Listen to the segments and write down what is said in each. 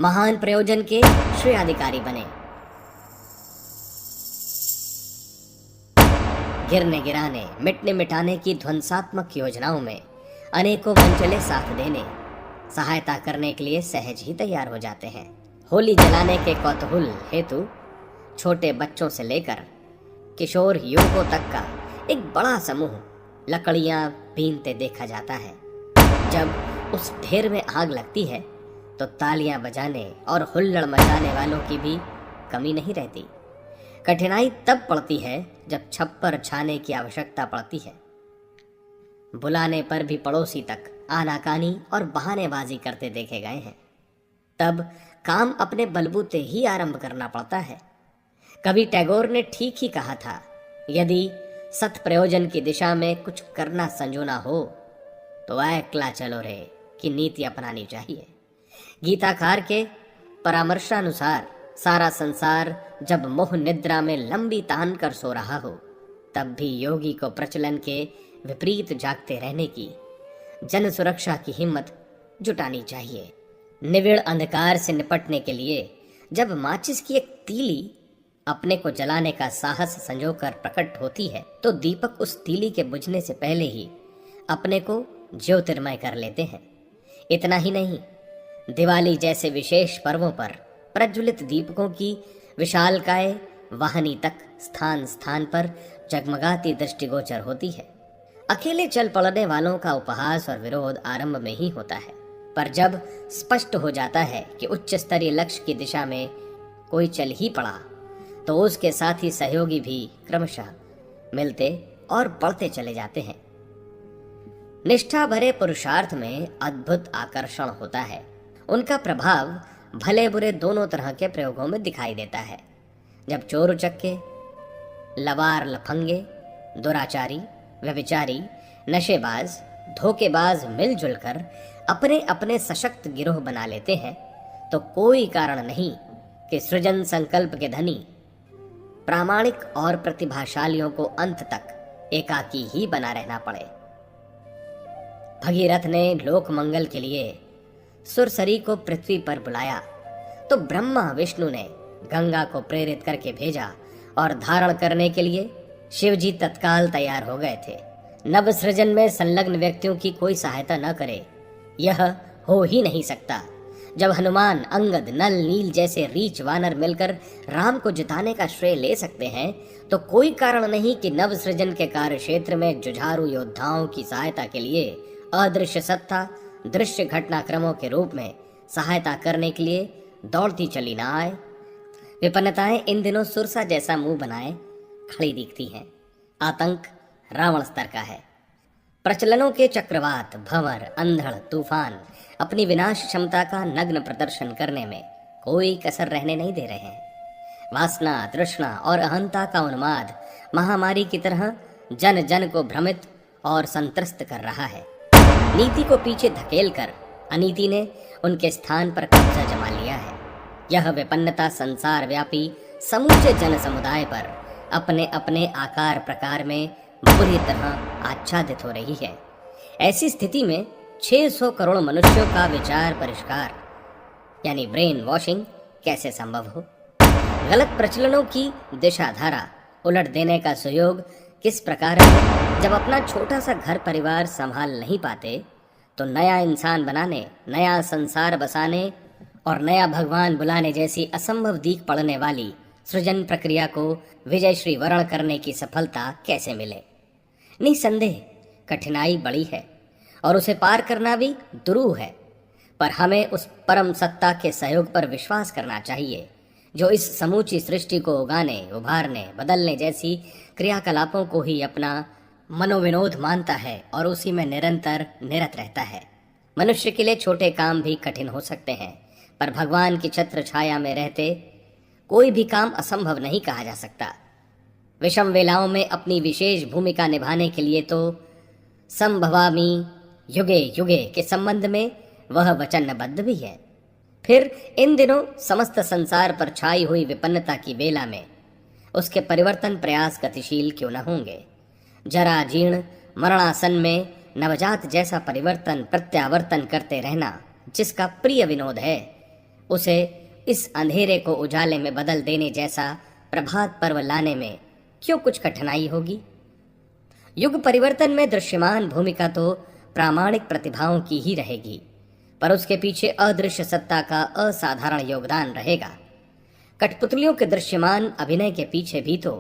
महान प्रयोजन के श्रेयाधिकारी बने। गिरने गिराने, मिटने मिटाने की ध्वंसात्मक योजनाओं में अनेकों मनचले साथ देने, सहायता करने के लिए सहज ही तैयार हो जाते हैं। होली जलाने के कौतूहल हेतु छोटे बच्चों से लेकर किशोर युवकों तक का एक बड़ा समूह लकड़ियां बीनते देखा जाता है। जब उस ढेर में आग लगती है तो तालियां बजाने और हुल्लड़ मचाने वालों की भी कमी नहीं रहती। कठिनाई तब पड़ती है जब छप्पर छाने की आवश्यकता पड़ती है। बुलाने पर भी पड़ोसी तक आनाकानी और बहानेबाजी करते देखे गए हैं। तब काम अपने बलबूते ही आरंभ करना पड़ता है। कवि टैगोर ने ठीक ही कहा था, यदि सत प्रयोजन की दिशा में कुछ करना संजोना हो तो एकला चलो रे की नीति अपनानी चाहिए। गीताकार के परामर्शानुसार सारा संसार जब मोह निद्रा में लंबी तान कर सो रहा हो, तब भी योगी को प्रचलन के विपरीत जागते रहने की, जन सुरक्षा की हिम्मत जुटानी चाहिए। निविड़ अंधकार से निपटने के लिए जब माचिस की एक तीली अपने को जलाने का साहस संजोकर प्रकट होती है, तो दीपक उस तीली के बुझने से पहले ही अपने को ज्योतिर्मय कर लेते हैं। इतना ही नहीं, दिवाली जैसे विशेष पर्वों पर प्रज्वलित दीपकों की विशालकाय वाहनी तक स्थान स्थान पर जगमगाती दृष्टिगोचर होती है। अकेले चल पड़ने वालों का उपहास और विरोध आरंभ में ही होता है, पर जब स्पष्ट हो जाता है कि उच्च स्तरीय लक्ष्य की दिशा में कोई चल ही पड़ा, तो उसके साथ ही सहयोगी भी क्रमशः मिलते और बढ़ते चले जाते हैं। निष्ठा भरे पुरुषार्थ में अद्भुत आकर्षण होता है। उनका प्रभाव भले बुरे दोनों तरह के प्रयोगों में दिखाई देता है। जब चोर उचक्के, लवार लफंगे, दुराचारी, व्यभिचारी, नशेबाज, धोखेबाज मिलजुल कर अपने अपने सशक्त गिरोह बना लेते हैं, तो कोई कारण नहीं कि सृजन संकल्प के धनी प्रामाणिक और प्रतिभाशालियों को अंत तक एकाकी ही बना रहना पड़े। भगीरथ ने लोक मंगल के लिए सुरसरी को पृथ्वी पर बुलाया, तो ब्रह्मा विष्णु ने गंगा को प्रेरित करके भेजा और धारण करने के लिए शिवजी तत्काल तैयार हो गए थे। नव सृजन में संलग्न व्यक्तियों की कोई सहायता न करे, यह हो ही नहीं सकता। जब हनुमान, अंगद, नल, नील जैसे रीच वानर मिलकर राम को जिताने का श्रेय ले सकते हैं, तो कोई कारण नहीं कि नव सृजन के कार्य क्षेत्र में जुझारू योद्धाओं की सहायता के लिए अदृश्य सत्ता दृश्य घटनाक्रमों के रूप में सहायता करने के लिए दौड़ती चली न आए। विपन्नताएं इन दिनों सुरसा जैसा मुंह बनाए खड़ी दिखती हैं। आतंक रावण स्तर का है। प्रचलनों के चक्रवात, भंवर, अंधड़, तूफान अपनी विनाश क्षमता का नग्न प्रदर्शन करने में कोई कसर रहने नहीं दे रहे हैं। वासना, तृष्णा और अहंता का उन्माद महामारी की तरह जन जन को भ्रमित और संत्रस्त कर रहा है। नीति को पीछे धकेलकर अनीति ने उनके स्थान पर कब्जा जमा लिया है। यह विपन्नता संसार व्यापी समूचे जन समुदाय पर अपने अपने आकार प्रकार में बुरी तरह आच्छादित हो रही है। ऐसी स्थिति में 600 करोड़ मनुष्यों का विचार परिष्कार यानी ब्रेन वॉशिंग कैसे संभव हो? गलत प्रचलनों की दिशा धारा उलट देने का सुयोग किस प्रकार है? जब अपना छोटा सा घर परिवार संभाल नहीं पाते, तो नया इंसान बनाने, नया संसार बसाने और नया भगवान बुलाने जैसी असंभव दीख पड़ने वाली सृजन प्रक्रिया को विजयश्री वर्ण करने की सफलता कैसे मिले? निसंदेह कठिनाई बड़ी है और उसे पार करना भी दुरूह है, पर हमें उस परम सत्ता के सहयोग पर विश्वास करना चाहिए जो इस समूची सृष्टि को उगाने, उभारने, बदलने जैसी क्रियाकलापों को ही अपना मनोविनोद मानता है और उसी में निरंतर निरत रहता है। मनुष्य के लिए छोटे काम भी कठिन हो सकते हैं, पर भगवान की छत्र छाया में रहते कोई भी काम असंभव नहीं कहा जा सकता। विषम वेलाओं में अपनी विशेष भूमिका निभाने के लिए तो संभवामि युगे युगे के संबंध में वह वचनबद्ध भी है। फिर इन दिनों समस्त संसार पर छाई हुई विपन्नता की बेला में उसके परिवर्तन प्रयास गतिशील क्यों न होंगे? जरा जीर्ण मरणासन में नवजात जैसा परिवर्तन प्रत्यावर्तन करते रहना जिसका प्रिय विनोद है, उसे इस अंधेरे को उजाले में बदल देने जैसा प्रभात पर्व लाने में क्यों कुछ कठिनाई होगी? युग परिवर्तन में दृश्यमान भूमिका तो प्रामाणिक प्रतिभाओं की ही रहेगी, पर उसके पीछे अदृश्य सत्ता का असाधारण योगदान रहेगा। कठपुतलियों के दृश्यमान अभिनय के पीछे भी तो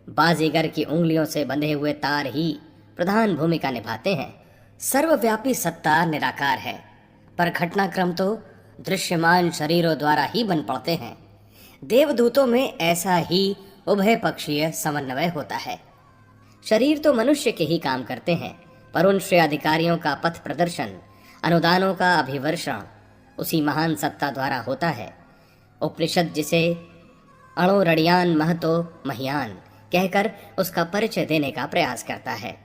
बाजीगर की उंगलियों से बंधे हुए तार ही प्रधान भूमिका निभाते हैं। सर्वव्यापी सत्ता निराकार है, पर घटनाक्रम तो दृश्यमान शरीरों द्वारा ही बन पड़ते हैं। देवदूतों में ऐसा ही उभय पक्षीय समन्वय होता है। शरीर तो मनुष्य के ही काम करते हैं, पर उन श्रेय अधिकारियों का पथ प्रदर्शन, अनुदानों का अभिवर्षण उसी महान सत्ता द्वारा होता है। उपनिषद जिसे अणो रड़ियान महतो महियान कहकर उसका परिचय देने का प्रयास करता है।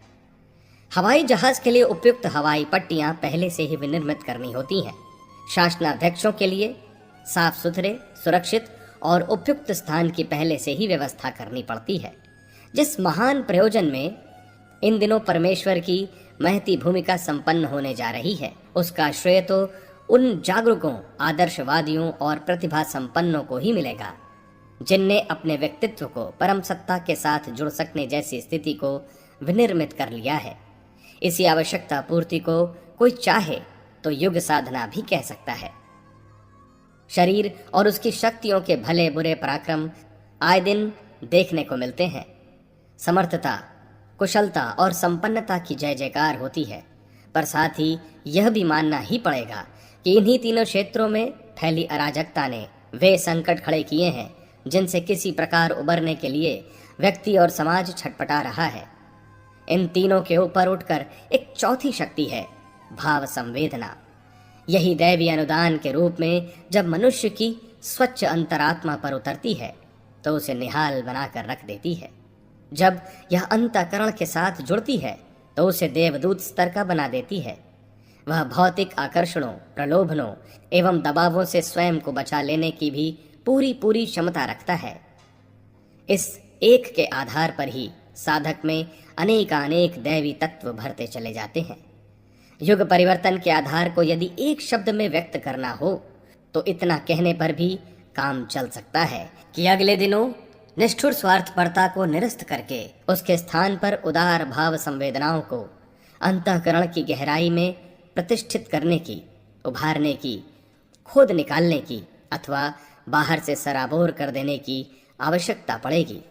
हवाई जहाज के लिए उपयुक्त हवाई पट्टियां पहले से ही विनिर्मित करनी होती हैं। शासनाध्यक्षों के लिए साफ सुथरे, सुरक्षित और उपयुक्त स्थान की पहले से ही व्यवस्था करनी पड़ती है। जिस महान प्रयोजन में इन दिनों परमेश्वर की महती भूमिका संपन्न होने जा रही है, उसका श्रेय तो उन जागरूकों, आदर्शवादियों और प्रतिभा संपन्नों को ही मिलेगा, जिनने अपने व्यक्तित्व को परम सत्ता के साथ जुड़ सकने जैसी स्थिति को विनिर्मित कर लिया है। इसी आवश्यकता पूर्ति को कोई चाहे तो युग साधना भी कह सकता है। शरीर और उसकी शक्तियों के भले बुरे पराक्रम आए दिन देखने को मिलते हैं। समर्थता, कुशलता और संपन्नता की जय जयकार होती है, पर साथ ही यह भी मानना ही पड़ेगा कि इन्हीं तीनों क्षेत्रों में फैली अराजकता ने वे संकट खड़े किए हैं जिनसे किसी प्रकार उबरने के लिए व्यक्ति और समाज छटपटा रहा है। इन तीनों के ऊपर उठकर एक चौथी शक्ति है, भाव संवेदना। यही दैवी अनुदान के रूप में जब मनुष्य की स्वच्छ अंतरात्मा पर उतरती है तो उसे निहाल बनाकर रख देती है। जब यह अंतःकरण के साथ जुड़ती है तो उसे देवदूत स्तर का बना देती है। वह भौतिक आकर्षणों, प्रलोभनों एवं दबावों से स्वयं को बचा लेने की भी पूरी क्षमता रखता है। इस एक के आधार पर ही साधक में अनेकानेक दैवी तत्व भरते चले जाते हैं। युग परिवर्तन के आधार को यदि एक शब्द में व्यक्त करना हो तो इतना कहने पर भी काम चल सकता है कि अगले दिनों निष्ठुर स्वार्थपरता को निरस्त करके उसके स्थान पर उदार भाव संवेदनाओं को अंतःकरण की गहराई में प्रतिष्ठित करने की, उभारने की, खोद निकालने की अथवा बाहर से सराबोर कर देने की आवश्यकता पड़ेगी।